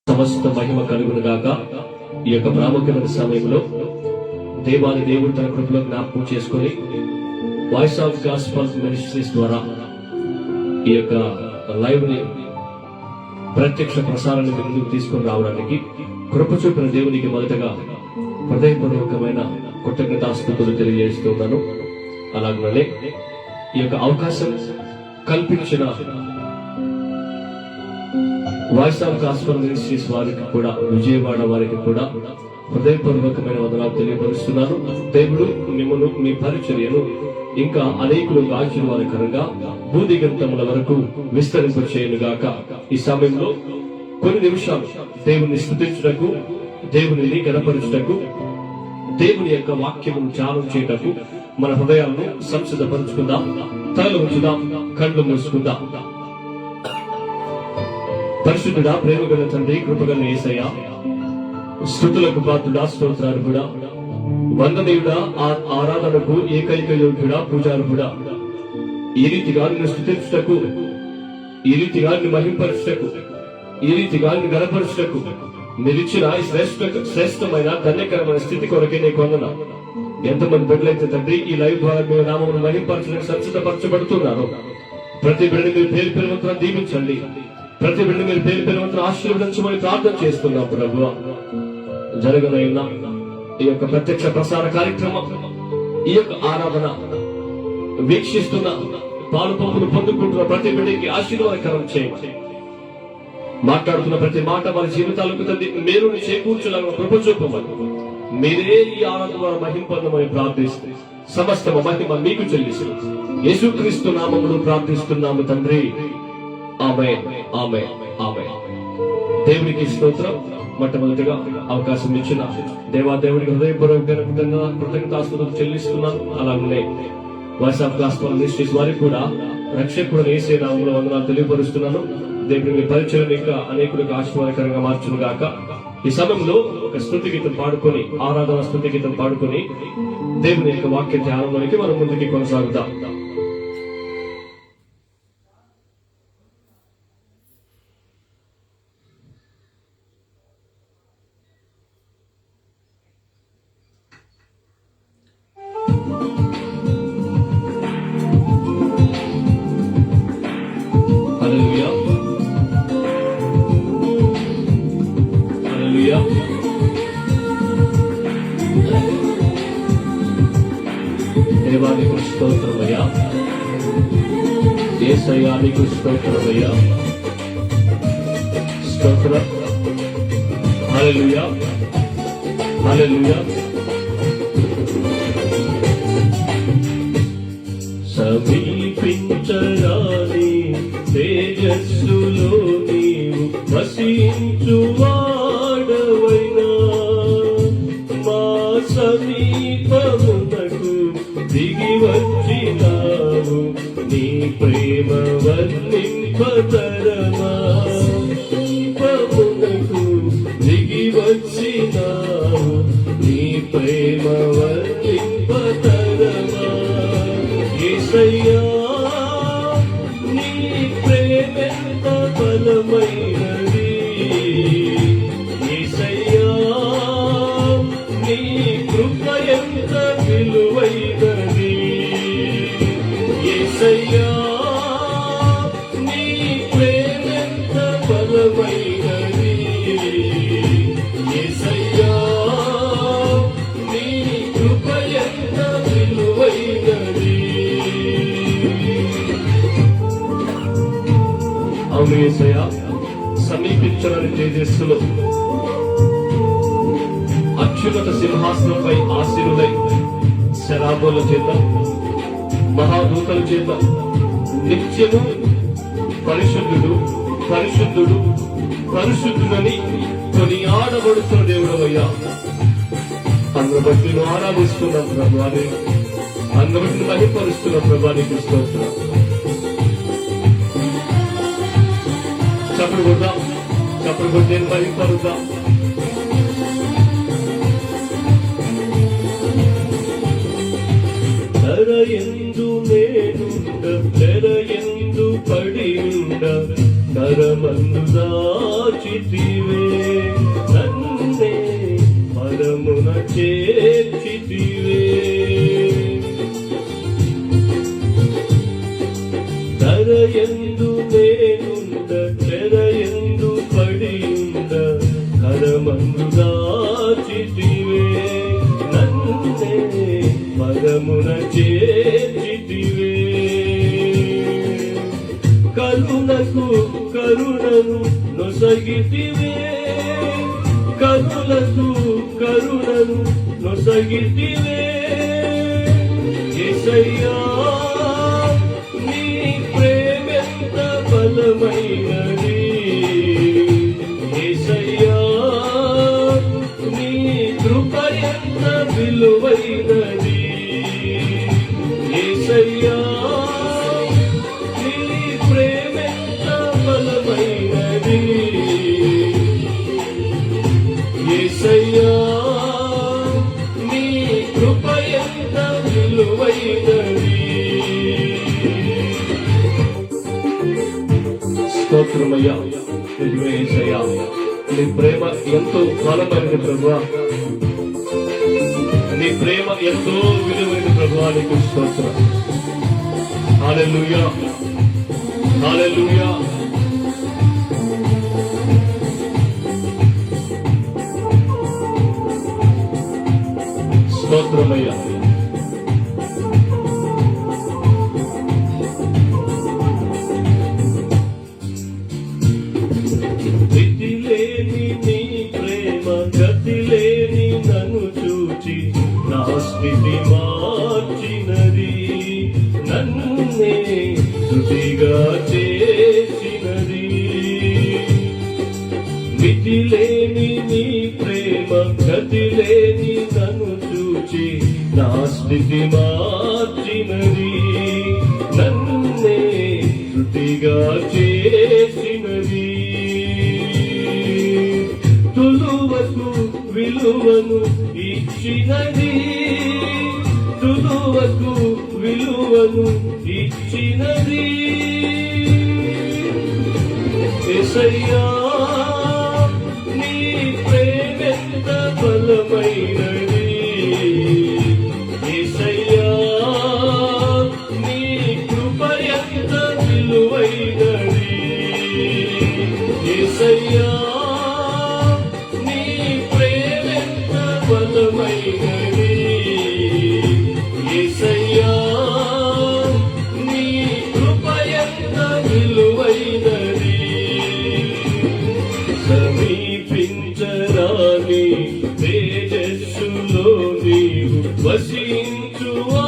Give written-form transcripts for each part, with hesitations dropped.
సమస్త మహిమ కలుగును గాక. ఈ యొక్క ప్రాముఖ్యమైన సమయంలో దేవాది దేవుడు తన కృపలో జ్ఞాపకం చేసుకుని వాయిస్ ఆఫ్ గాస్పల్ మినిస్ట్రీస్ ద్వారా ఈ యొక్క లైవ్ ని ప్రత్యక్ష ప్రసారాన్ని ముందుకు తీసుకుని రావడానికి కృప చూపిన దేవునికి మొదటగా హృదయపూర్వకమైన కృతజ్ఞతాస్తుతులు తెలియజేస్తున్నాను. అలాగనే ఈ యొక్క అవకాశం కల్పించిన వాయిస్ ఆఫ్ గాస్పల్ మినిస్ట్రీస్ వారికి కూడా, విజయవాడ వారికి కూడా హృదయపూర్వకమైన వందనాలు తెలియపరుస్తున్నాను. దేవుడు మిమ్మల్ని, మీ పరిచర్యను ఇంకా అనేకులకు ఆశీర్వాదకరంగా భూదిగంతముల వరకు విస్తరింపచేయునుగాక. ఈ సమయంలో కొన్ని నిమిషాలు దేవుని స్తుతించుటకు, దేవుని గణపరచుటకు, దేవుని యొక్క వాక్యమును ధ్యానం చేయటకు మన హృదయాలను సంసిద్ధపరుచుకుందాం. తలలు ఉంచుదాం, కళ్ళు మూసుకుందాం. పరిశుద్ధుడా, ప్రేమగల తండ్రి, కృపగల యేసయ్య, స్తుతులకు పాత్రుడా, స్తోత్రార్హుడా, వందనీయుడా, ఆరాధనకు ఏకైక యోగ్యుడా, పూజార్హుడా, ఈ రీతిగా నిన్ను స్తుతించుటకు, ఈ రీతిగా నిన్ను మహింపరచుటకు, ఈ రీతిగా నిన్ను గణపరచుటకు మీరిచ్చిన ఈ శ్రేష్టమైన ధన్యకరమైన స్థితి కొరకే నీకు వందనాలు. ఎంతమంది బిడ్డలైతే తండ్రి ఈ లైవ్ ద్వారా మీ నామమును మహింపరచడానికి సంసిద్ధపరచబడుతున్నారు, ప్రతి బిడ్డని మీరు పేరు పేరువంతున దీవించండి. ప్రతి బిడ్డ మీరు పేరు పేరువంతున ఆశీర్వదించమని ప్రార్థన చేస్తున్నాం. ప్రభువా, జరగనైనా ఈ యొక్క ప్రత్యక్ష ప్రసార కార్యక్రమం, ఈ యొక్క ఆరాధన వీక్షిస్తున్న, పాలు పంపులు పొందుకుంటున్న ప్రతి బిడ్డకి ఆశీర్వాదకరం చేయండి. మాట్లాడుతున్న ప్రతి మాట వారి జీవితాలకు తండ్రి మీరు చేకూర్చులాగా కృప చూపమని, మీరే ఈ ఆరాధన ద్వారా మహింపొందమని ప్రార్థిస్తూ సమస్త మహిమ మీకు చెల్లిస్తూ యేసుక్రీస్తు నామములో ప్రార్థిస్తున్నాము తండ్రి. ఆమేన్, ఆమేన్, ఆమేన్. దేవునికి స్తోత్రం. మొట్టమొదటిగా అవకాశం ఇచ్చిన దేవాదేవుడికి హృదయపూర్వకంగా కృతజ్ఞతాస్తుతులు చెల్లిస్తున్నాను. అలాగే వాయిస్ ఆఫ్ గాస్పల్ మినిస్ట్రీస్ వారికి కూడా రక్షకుడు యేసే నామములో వందనాలు తెలియపరుస్తున్నాను. దేవుని మీ పరిచయం ఇంకా అనేకులకు ఆశీర్వాదకరంగా మార్చును గాక. ఈ సమయంలో ఒక స్తుతి గీతం పాడుకొని, ఆరాధన స్తుతి గీతం పాడుకొని దేవుని యొక్క వాక్య ధ్యానంలోనికి మనం ముందుకి కొనసాగుతాం. దేవానికి స్తోత్రమయ్యా, యేసయ్యా నీకు స్తోత్రమయ్యా, స్తోత్రం. హల్లెలూయా, హల్లెలూయా. సమీపించరాని తేజస్సులో నీవు వసించువాడవైనా, మా సమీపమునకు దిగి వచ్చినావు, నీ ప్రేమ వర్ణింపతరమా. సమీపమునకు దిగి వచ్చినావు, నీ ప్రేమ వర్ణింపతరమా. యేసయ్యా, నీ ప్రేమెంత బలమైనది. యేసయ్యా, నీ కృప ఎంత విలువైనది. యేసయ్యా, నీ ప్రేమెంత బలమైనది. యేసయ్యా, నీ కృప ఎంత విలువైనది. అవును యేసయ్యా, సమీపించని తేజస్సులో అత్యున్నత సింహాసనంపై ఆశీనులై శరాబుల చేత, మహాదూతల చేత నిత్యము పరిశుద్ధుడు, పరిశుద్ధుడు, పరిశుద్ధుడని కొనియాడబడుతున్న దేవుడవయ్యా. అందును బట్టి నువ్వు ఆరాధిస్తున్నాం ప్రభాని, అందును బట్టి మహిమపరుస్తున్నాం ప్రభానికి స్తోత్రం. చప్పుడు కొడదాం, చప్పుడు కొట్టి నేను మహిమపరుద్దాం. తెరయందు నేనుండ, తెరయందు పడియుండ, కరమందు దాచితివే, నన్నే పరమున చేర్చితివే. ధరయందు నేనుండ, చెరయందు పడియుండ, కరమందు దాచితివే, నన్నే పరమున చేర్చితివే. కరుణకు కరుణను నొసగితివే, కరుణకు కరుణను నొసగితివే. యేసయ్యా నీ ప్రేమెంత బలమైనది, యేసయ్యా నీ కృప ఎంత విలువైనది. యేసయ్యా నీ ప్రేమెంత బలమైనది, యేసయ్యా నీ కృప ఎంత విలువైనది. స్తోత్రమయ్యా, నిజమే యేసయ్యా, నీ ప్రేమ ఎంతో బలమైనది ప్రభువా, నీ ప్రేమ ఎంతో విలువైన ప్రభువా, నీకు స్తోత్రం. హల్లెలూయా, హల్లెలూయా. స్తోత్రమయ్యా. గతిలేని నీ ప్రేమ, గతిలేని నన్ను చూచి నా స్థితి మార్చినది, నన్నే శృతిగా చేసినది. మితిలేని నీ ప్రేమ, గతిలేని నన్ను చూచి నా స్థితి మార్చినది, నన్నే శృతిగా చేసినది. తులువకు విలువను ఇచ్చినది, తులువకు విలువను ఇచ్చినది. యేసయ్యా నీ ప్రేమెంత బలమైనది, యేసయ్యా నీ కృప ఎంత విలువైనది. యేసయ్యా నీ ప్రేమెంత బలమైనది, యేసయ్యా నీ కృప ఎంత విలువైనది. సమీపించరాని తేజస్సులో నీవు వసించువాడవైనా,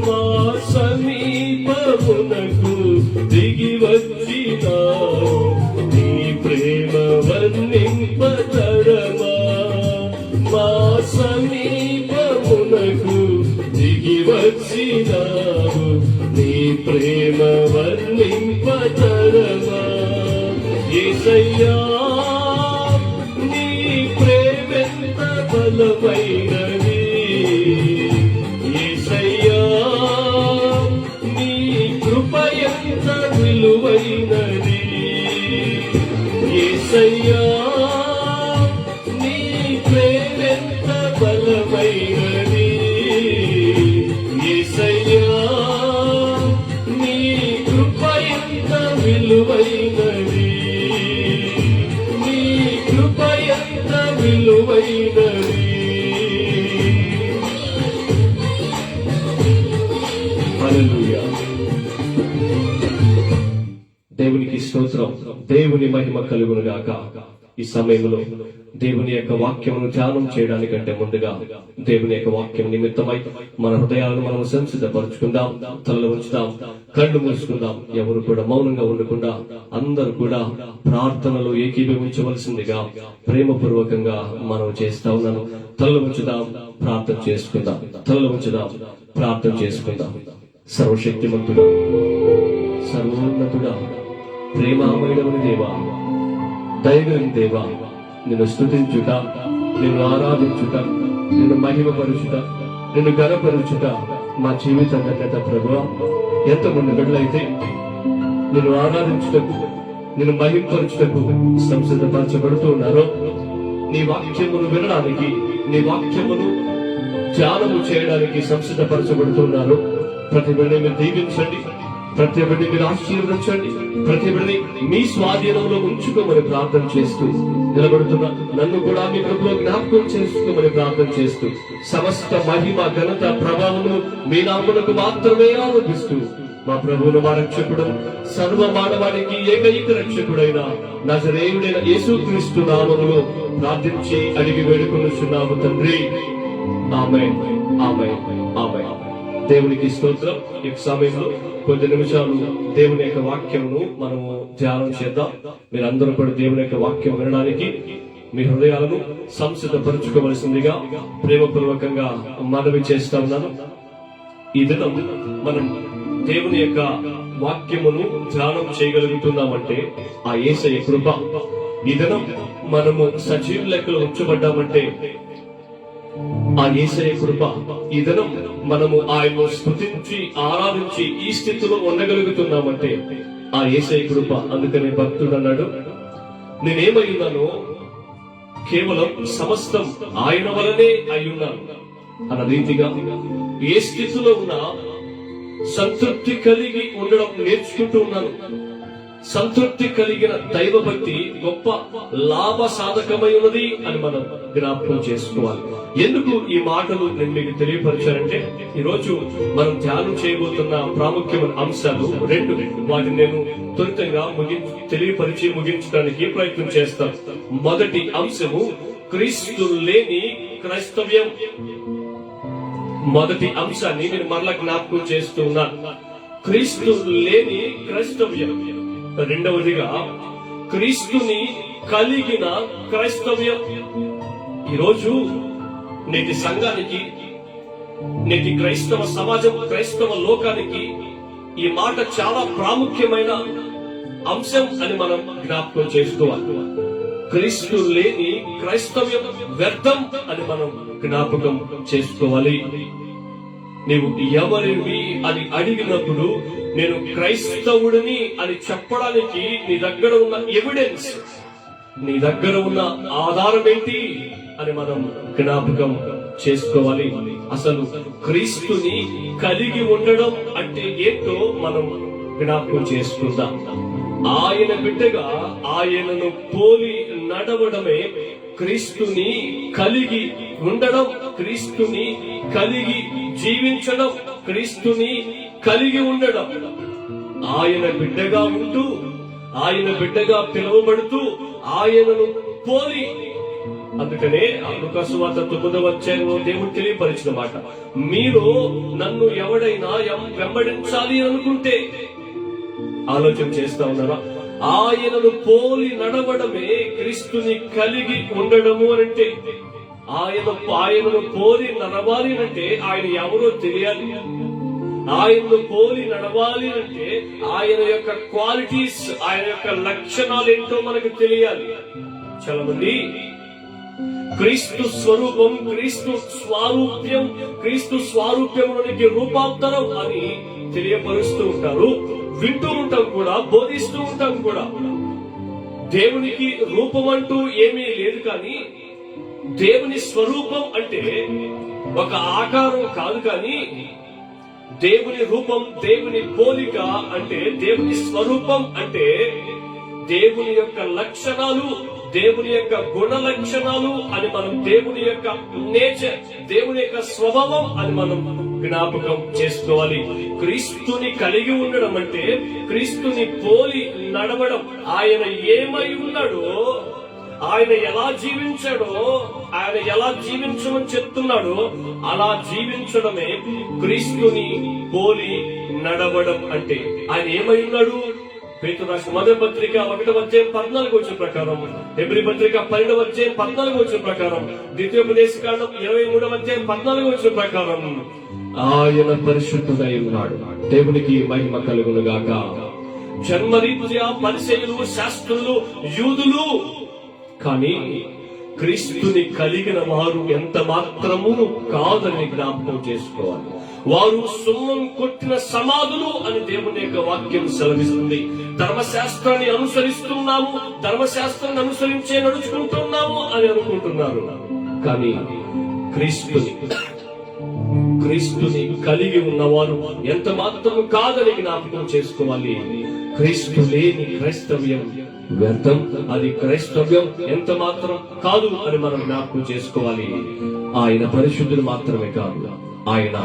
మా సమీపమునకు దిగి వచ్చినావు, నీ ప్రేమ వర్ణింపతరమా. మా సమీపమునకు దిగి వచ్చినావు, నీ ప్రేమ వర్ణింపతరమా. యేసయ్యా నీ ప్రేమెంత బలమైనది, యేసయ్యా నీ కృప ఎంత విలువైనది. యేసయ్యా నీ ప్రేమెంత బలమైనది, యేసయ్యా నీ కృప ఎంత విలువైనది, నీ కృప ఎంత విలువైనది. హల్లెలూయా. దేవునికి స్తోత్రం, దేవుని మహిమ కలుగును గాక. ఈ సమయంలో దేవుని యొక్క వాక్యమును ధ్యానం చేయడానికంటే ముందుగా దేవుని యొక్క వాక్యం నిమిత్తమై మన హృదయాలను మనం సంసిద్ధపరుచుకుందాం. తలలు ఉంచుదాం, కళ్ళు మూసుకుందాం. ఎవరు కూడా మౌనంగా ఉండకుండా అందరూ కూడా ప్రార్థనలో ఏకీభవించవలసిందిగా ప్రేమపూర్వకంగా మనం చేస్తా ఉన్నాను. తలలు ఉంచుదాం, ప్రార్థన చేసుకుందాం. తలలు ఉంచుదాం, ప్రార్థన చేసుకుందాం. సర్వశక్తిమంతుడా, సర్వోన్నతుడా, ప్రేమామయుడవని దేవా, దయగలిగిన దేవా, నిన్ను స్తుతించుట, నిన్ను ఆరాధించుట, నిన్ను మహిమపరుచుట, నిన్ను గణపరుచుట మా జీవితం ధన్యత ప్రభువా. ఎంతమంది బిడ్డలైతే నిన్ను ఆరాధించుటకు, నిన్ను మహింపరచుటకు సంసిద్ధపరచబడుతూ ఉన్నారో, నీ వాక్యమును వినడానికి, నీ వాక్యమును ధ్యానము చేయడానికి సంసిద్ధపరచబడుతున్నారు. ప్రతి బిడ్డని మీరు దీవించండి, ప్రతి బిడ్డని మీరు ఆశీర్వదించండి, ప్రతి బిడ్డని మీ స్వాధీనంలో ఉంచుకోమని ప్రార్థన చేస్తూ నిలబడుతున్నా నన్ను కూడా మీ కృపలో జ్ఞాపకం చేసుకోమని ప్రార్థన చేస్తూ, సమస్త మహిమ ఘనత ప్రభావము మీ నామమునకు మాత్రమే ఆరోపిస్తూ, మా ప్రభువును మా రక్షకుడు, సర్వ మానవానికి ఏకైక రక్షకుడైన నజరేయుడైన యేసుక్రీస్తు నామములో ప్రార్థించి అడిగి వేడుకొనుచున్నాము తండ్రి. ఆమేన్, ఆమేన్, ఆమేన్. దేవునికి స్తోత్రం. ఈ సమయంలో కొద్ది నిమిషాలు దేవుని యొక్క వాక్యమును మనము ధ్యానం చేద్దాం. మీరందరూ కూడా దేవుని యొక్క వాక్యం వినడానికి మీ హృదయాలను సంసిద్ధపరచుకోవలసిందిగా ప్రేమపూర్వకంగా మనవి చేస్తా ఉన్నాను. ఈ దినం మనం దేవుని యొక్క వాక్యమును ధ్యానం చేయగలుగుతున్నామంటే ఆ యేసయ్య కృప. ఈ దినం మనము సజీవ లెక్కలు ఉంచబడ్డామంటే ఆ యేసయ్య కృప. ఈ దినం మనము ఆయన్ను స్తుతించి ఆరాధించి ఈ స్థితిలో ఉండగలుగుతున్నామంటే ఆ యేసయ్య కృప. అందుకనే భక్తుడు అన్నాడు, నేనేమై ఉన్నానో కేవలం సమస్తం ఆయన వలనే అయ్యున్నాను అన్న రీతిగా ఏ స్థితిలో ఉన్నా సంతృప్తి కలిగి ఉండడం నేర్చుకుంటూ ఉన్నాను. సంతృప్తి కలిగిన దైవభక్తి గొప్ప లాభ సాధకమై ఉన్నది అని మనం జ్ఞాపకం చేసుకోవాలి. ఎందుకు ఈ మాటలు నేను మీకు తెలియపరిచానంటే, ఈ రోజు మనం ధ్యానం చేయబోతున్న ప్రాముఖ్యమైన అంశాలు రెండు. వాటిని నేను త్వరితంగా తెలియపరిచి ముగించడానికి ప్రయత్నం చేస్తాను. మొదటి అంశము క్రీస్తు లేని క్రైస్తవ్యం. మొదటి అంశాన్ని నేను మరలా జ్ఞాపకం చేస్తూ ఉన్నాను, క్రీస్తు లేని క్రైస్తవ్యం. రెండవదిగా క్రీస్తుని కలిగిన క్రైస్తవ్యం. ఈరోజు నేటి సంఘానికి, నేటి క్రైస్తవ సమాజం, క్రైస్తవ లోకానికి ఈ మాట చాలా ప్రాముఖ్యమైన అంశం అని మనం జ్ఞాపకం చేసుకోవాలి. క్రీస్తు లేని క్రైస్తవ్యం వ్యర్థం అని మనం జ్ఞాపకం చేసుకోవాలి. నీవు ఎవరివి అని అడిగినప్పుడు నేను క్రైస్తవుడిని అని చెప్పడానికి నీ దగ్గర ఉన్న ఎవిడెన్స్, నీ దగ్గర ఉన్న ఆధారం ఏంటి అని మనం జ్ఞాపకం చేసుకోవాలి. అసలు క్రీస్తుని కలిగి ఉండడం అంటే ఏంటో మనం జ్ఞాపకం చేసుకుందాం. ఆయన బిడ్డగా ఆయనను పోలి నడవడమే క్రీస్తుని కలిగి ఉండడం, క్రీస్తుని కలిగి జీవించడం, క్రీస్తుని కలిగి ఉండడం. ఆయన బిడ్డగా ఉంటూ, ఆయన బిడ్డగా పిలువబడుతూ, ఆయనను పోలి. అందుకనే లూకా సువార్త 9వ అధ్యాయంలో దేవుడు తెలియపరిచిన మాట, మీరు నన్ను ఎవడైనా వెంబడించాలి అనుకుంటే, ఆలోచన చేస్తా ఉన్నారా? ఆయనను పోలి నడవడమే క్రీస్తుని కలిగి ఉండడము అంటే. ఆయనను పోలి నడవాలి అంటే ఆయన ఎవరో తెలియాలి. ఆయనను పోలి నడవాలి అంటే ఆయన యొక్క క్వాలిటీస్, ఆయన యొక్క లక్షణాలు ఏంటో మనకు తెలియాలి. చాలా మంది క్రీస్తు స్వరూపం, క్రీస్తు స్వారూప్యం, క్రీస్తు స్వారూప్యంలోనికి రూపాంతరం అని తెలియపరుస్తూ ఉంటారు, వింటూ ఉంటాం కూడా, బోధిస్తూ ఉంటాం కూడా. దేవునికి రూపం అంటూ ఏమీ లేదు, కానీ దేవుని స్వరూపం అంటే ఒక ఆకారం కాదు, కానీ దేవుని రూపం, దేవుని పోలిక అంటే, దేవుని స్వరూపం అంటే దేవుని యొక్క లక్షణాలు, దేవుని యొక్క గుణ లక్షణాలు అని మనం, దేవుని యొక్క నేచర్, దేవుని యొక్క స్వభావం అని మనం జ్ఞాపకం చేసుకోవాలి. క్రీస్తుని కలిగి ఉండడం అంటే క్రీస్తుని పోలి నడవడం. ఆయన ఏమై ఉన్నాడో, ఆయన ఎలా జీవించాడో, ఆయన ఎలా జీవించమని చెప్తున్నాడో అలా జీవించడమే క్రీస్తుని పోలి నడవడం అంటే. ఆయన ఏమై ఉన్నాడు? పేతురు రాసిన మొదటి పత్రిక 1వ అధ్యాయం 14వ వచనం ప్రకారం, హెబ్రీ పత్రిక 12వ అధ్యాయం 14వ వచనం ప్రకారం, ద్వితీయోపదేశకాండం 23వ అధ్యాయం 14వ వచనం ప్రకారం ఆయన పరిశుద్ధుడై ఉన్నాడు. దేవునికి మహిమ కలుగును గాక. జన్మరీత్యా పరిసయ్యులు, శాస్త్రులు, యూదులు, కానీ క్రీస్తుని కలిగిన వారు ఎంత మాత్రము కాదని జ్ఞాపకం చేసుకోవాలి. వారు సున్నం కొట్టిన సమాధులు అని దేవుని యొక్క వాక్యం సెలవిస్తుంది. ధర్మశాస్త్రాన్ని అనుసరిస్తున్నాము, ధర్మశాస్త్రాన్ని అనుసరించే నడుచుకుంటున్నాము అని అనుకుంటున్నారు. కానీ క్రీస్తుని కలిగి ఉన్నవారు ఎంత మాత్రం కాదని జ్ఞాపకం చేసుకోవాలి. క్రీస్తు లేని క్రైస్తవ్యం వ్యర్థం, అది క్రైస్తవ్యం ఎంత మాత్రం కాదు అని మనం జ్ఞాపకం చేసుకోవాలి. ఆయన పరిశుద్ధులు మాత్రమే కాదు, ఆయన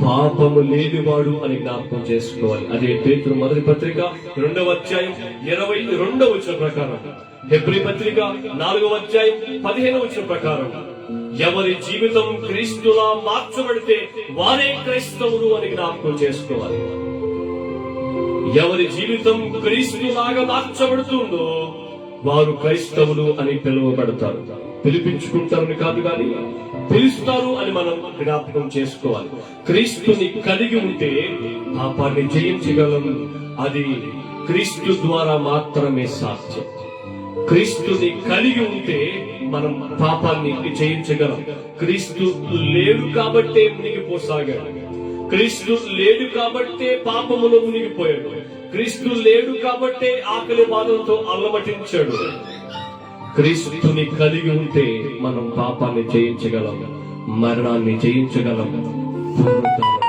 పాపము లేనివాడు అని జ్ఞాపకం చేసుకోవాలి. అదే పేతురు మొదటి పత్రిక 2వ అధ్యాయం 22వ వచనం ప్రకారం, హెబ్రీ పత్రిక 4వ అధ్యాయం 15వ వచనం ప్రకారం, ఎవరి జీవితం క్రీస్తులా మార్చబడితే వారే క్రైస్తవులు అని జ్ఞాపకం చేసుకోవాలి. ఎవరి జీవితం క్రీస్తులాగా మార్చబడుతుందో వారు క్రైస్తవులు అని పిలువబడతారు. పిలిపించుకుంటారని కాదు గాని పిలుస్తారు అని మనం జ్ఞాపకం చేసుకోవాలి. క్రీస్తుని కలిగి ఉంటే పాపాన్ని జయించగలం. అది క్రీస్తు ద్వారా మాత్రమే సాధ్యం. క్రీస్తుని కలిగి ఉంటే మనం పాపాన్ని జయించగలం. క్రీస్తు లేడు కాబట్టే మునిగిపోసాగాడు. క్రీస్తు లేడు కాబట్టే పాపములో మునిగిపోయాడు. క్రీస్తు లేడు కాబట్టే ఆకలి బాధలతో అల్లమటించాడు. క్రీస్తుని కలిగి ఉంటే మనం పాపాన్ని జయించగలం, మరణాన్ని జయించగలం,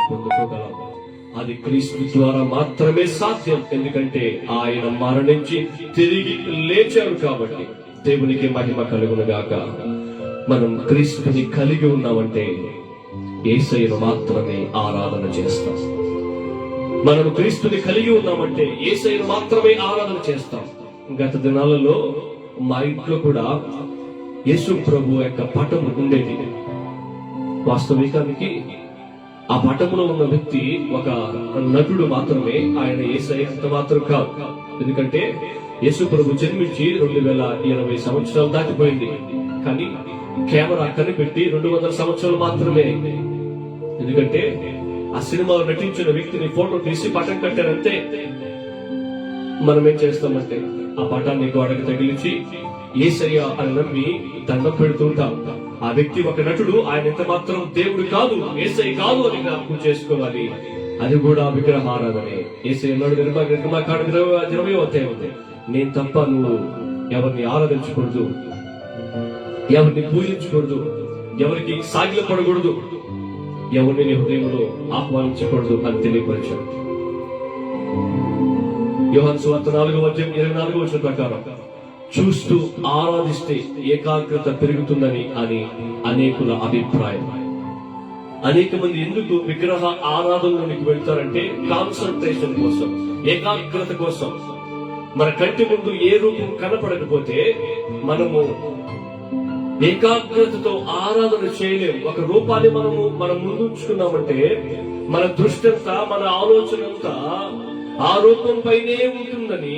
పొందుకోగలం. అది క్రీస్తు ద్వారా మాత్రమే సాధ్యం. ఎందుకంటే ఆయన మరణించి తిరిగి లేచాడు కాబట్టి. దేవునికి మహిమ కలుగునుగాక. మనం క్రీస్తుని కలిగి ఉన్నామంటే యేసయ్యను మాత్రమే ఆరాధన చేస్తాం. మనం క్రీస్తుని కలిగి ఉన్నామంటే యేసయ్యను మాత్రమే ఆరాధన చేస్తాం. గత దినాలలో మా ఇంట్లో కూడా యేసు ప్రభు యొక్క పటం ఉండేది. వాస్తవికానికి ఆ పటములో ఉన్న వ్యక్తి ఒక నటుడు మాత్రమే, ఆయన యేసయ్య అంత మాత్రం కాదు. ఎందుకంటే యేసు ప్రభు జన్మించి 2080 సంవత్సరాలు దాటిపోయింది. కానీ కెమెరా కనిపెట్టి 200 సంవత్సరాలు మాత్రమే. ఎందుకంటే ఆ సినిమాలో నటించిన వ్యక్తిని ఫోటో తీసి పటం కట్టారంతే. మనం ఏం చేస్తామంటే ఆ పటాన్ని గోడకు తగిలించి యేసయ్య అని నమ్మి దండం పెడుతుంటాం. ఆ వ్యక్తి ఒక నటుడు, ఆయన ఎంత మాత్రం దేవుడు కాదు, యేసయ్య కాదు అని జ్ఞాపకం చేసుకోవాలి. అది కూడా విగ్రహారాధనే. యేసయ్య అన్నాడు నిర్గమాకాండం 20వ అధ్యాయం, నేను తప్ప నువ్వు ఎవరిని ఆరాధించకూడదు, ఎవరిని పూజించకూడదు, ఎవరికి సాగిలపడకూడదు, ఎవరిని నీ హృదయంలో ఆహ్వానించకూడదు అని తెలియపరిచాడు. యోహాను సువార్త 4వ అధ్యాయం 24వ వచనం ప్రకారం, చూస్తూ ఆరాధిస్తే ఏకాగ్రత పెరుగుతుందని అని అనేకుల అభిప్రాయం. అనేక మంది ఎందుకు విగ్రహ ఆరాధనలోనికి వెళ్తారంటే కాన్సన్ట్రేషన్ కోసం, ఏకాగ్రత కోసం. మన కంటి ముందు ఏ రూపం కనపడకపోతే మనము ఏకాగ్రతతో ఆరాధన చేయలేము. ఒక రూపాన్ని మనం ముందుంచుకున్నామంటే మన దృష్టి అంతా, మన ఆలోచన అంతా ఆ రూపం పైనే ఉంటుందని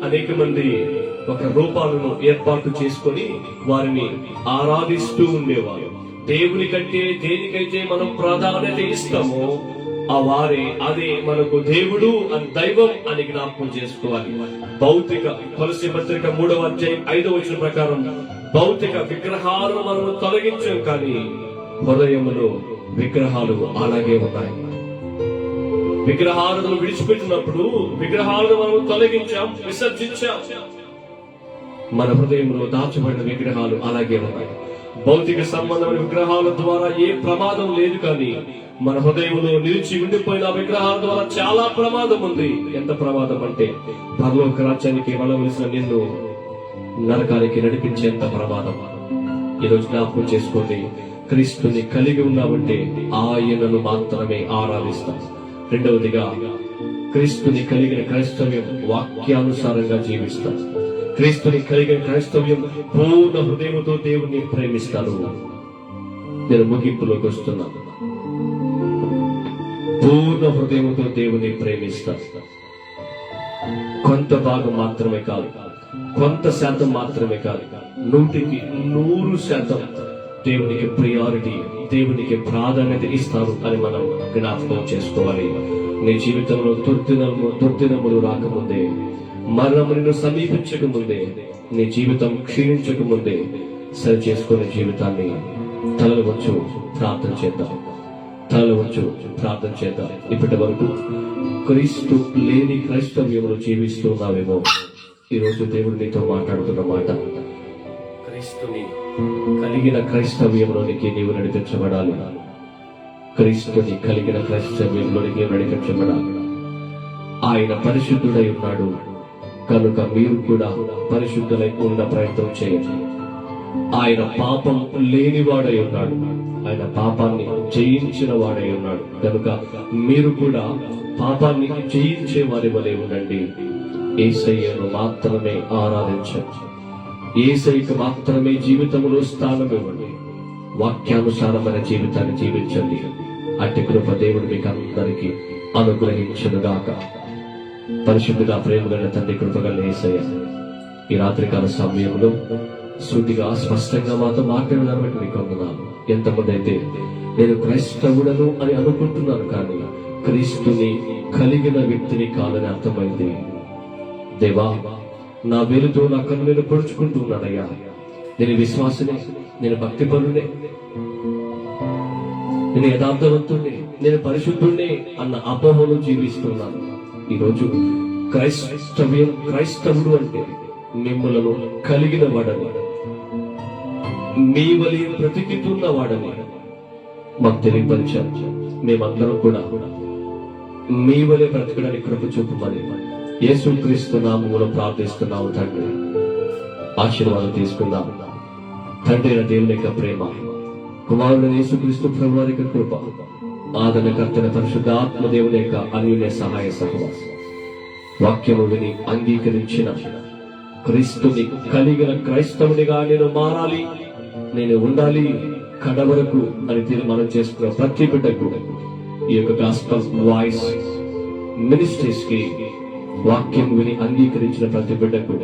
అనేక మంది ఒక రూపాలను ఏర్పాటు చేసుకొని వారిని ఆరాధిస్తూ ఉండేవారు. దేవుని కంటే దేనికైతే మనం ప్రాధాన్యత ఇస్తామో అదే మనకు దేవుడు అని, దైవం అని జ్ఞాపకం చేసుకోవాలి. భౌతిక కొలస్సీ పత్రిక 3వ అధ్యాయం 5వ వచనం ప్రకారం, భౌతిక విగ్రహాలను మనం తొలగించాం, కానీ హృదయములో విగ్రహాలు అలాగే ఉన్నాయి. విగ్రహాలను విడిచిపెట్టినప్పుడు విగ్రహాలను మనం తొలగించాం, విసర్జించాం. మన హృదయంలో దాచబడిన విగ్రహాలు అలాగే ఉన్నాయి. భౌతిక సంబంధమైన విగ్రహాల ద్వారా ఏ ప్రమాదం లేదు, కానీ మన హృదయంలో నిలిచి ఉండిపోయిన విగ్రహాల ద్వారా చాలా ప్రమాదం ఉంది. ఎంత ప్రమాదం అంటే పరలోక రాజ్యానికి వెళ్ళవలసిన నిన్ను నరకానికి నడిపించేంత ప్రమాదం. ఈరోజు జ్ఞాపకం చేసుకోండి, క్రీస్తుని కలిగి ఉన్నామంటే ఆయనను మాత్రమే ఆరాధిస్తాం. రెండవదిగా, క్రీస్తుని కలిగిన క్రైస్తవ్యం వాక్యానుసారంగా జీవిస్తాం. క్రీస్తుని కలిగిన క్రైస్తవ్యం పూర్ణ హృదయంతో దేవుణ్ణి ప్రేమిస్తారు. నేను ముగింపులోకి వస్తున్నాను. పూర్ణ హృదయంతో దేవుని ప్రేమిస్తారు. కొంత భాగం మాత్రమే కాదు, కొంత శాతం మాత్రమే కాదు, 100% దేవునికి ప్రియారిటీ, దేవునికి ప్రాధాన్యత ఇస్తారు అని మనం జ్ఞాపకం చేసుకోవాలి. నీ జీవితంలో దుర్దినములు రాకముందే, మరణము నిన్ను సమీపించక ముందే, నీ జీవితం క్షీణించక ముందే సరి చేసుకునే జీవితాన్ని తలవచ్చు ప్రార్థన చేద్దాం. తల వంచు ప్రార్థన చేద్దాం. ఇప్పటి వరకు క్రీస్తు లేని క్రైస్తవ్యంలో జీవిస్తున్నావేమో, ఈరోజు దేవుడు నీతో మాట్లాడుతున్న మాట, క్రీస్తుని కలిగిన క్రైస్తవ్యంలోనికి నీవు నడిపించబడాలి. క్రీస్తుని కలిగిన క్రైస్తవ్యంలోనికి నడిపించబడాలి. ఆయన పరిశుద్ధుడై ఉన్నాడు కనుక మీరు కూడా పరిశుద్ధులై ఉన్న ప్రయత్నం చేయండి. ఆయన పాపం లేనివాడై ఉన్నాడు, ఆయన పాపాన్ని జయించిన వాడై ఉన్నాడు కనుక మీరు కూడా పాపాన్ని జయించే వారి వలె ఉండండి. యేసయ్యను మాత్రమే ఆరాధించండి. యేసయ్యకు మాత్రమే జీవితంలో స్థానం ఇవ్వండి. వాక్యానుసారమైన జీవితాన్ని జీవించండి. అట్టి కృప దేవుడు మీకు అందరికీ అనుగ్రహించునుగాక. పరిశుద్ధుగా ప్రేమగల తండ్రి, కృపగల యేసయ్య, ఈ రాత్రికాల సమయంలో సూటిగా స్పష్టంగా మాతో మాట్లాడదాన్ని బట్టి మీకు వందనాలు. ఎంతమంది అయితే నేను క్రైస్తవుడను అని అనుకుంటున్నాను కానీ క్రీస్తుని కలిగిన వ్యక్తిని కాదని అర్థమైంది. దేవా, నా వేలుతో నా కన్ను నేను పొడుచుకుంటున్నానయ్యా. నేను విశ్వాసనే, నేను భక్తిపరునే, నేను యథార్థవంతుణ్ణి, నేను పరిశుద్ధుణ్ణి అన్న అపోహలో జీవిస్తున్నాను. ఈరోజు క్రైస్తవుడు అంటే మిమ్మలను కలిగిన వాడని, మీ వలి బ్రతికితున్న వాడని మాకు తెలియపరిచారు. మేమందరం కూడా మీ వలె బ్రతకడానికి కృప చూపమని యేసుక్రీస్తు నామములో ప్రార్థిస్తున్నాము తండ్రి. ఆశీర్వాదం తీసుకుందాం. తండ్రి అయిన దేవుని యొక్క ప్రేమ, కుమారుడు యేసుక్రీస్తు ప్రభువారి యొక్క కృప, ఆదరణకర్తన పరిశుద్ధ ఆత్మ దేవుని యొక్క అన్యోన్య సహాయ సహవాసం, వాక్యము విని అంగీకరించిన క్రీస్తుని కలిగిన క్రైస్తవునిగా నేను మారాలి, నేను ఉండాలి కడవరకు అని తీర్మానం చేసుకున్న ప్రతి బిడ్డకు, ఈ యొక్క గాస్పెల్ వాయిస్ మినిస్ట్రీస్ కి వాక్యం విని అంగీకరించిన ప్రతి బిడ్డకు,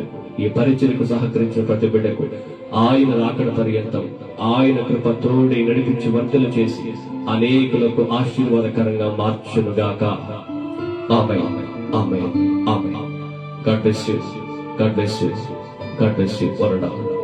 ఈ పరిచయకు సహకరించిన ప్రతి బిడ్డకు ఆయన రాకడ పర్యంతం ఆయన కృప తోడి నడిపించి వర్ధలు చేసి అనేకులకు ఆశీర్వాదకరంగా మార్చునుగాక. ఆమేన్, ఆమేన్, ఆమేన్. God bless you. God bless you. God bless you.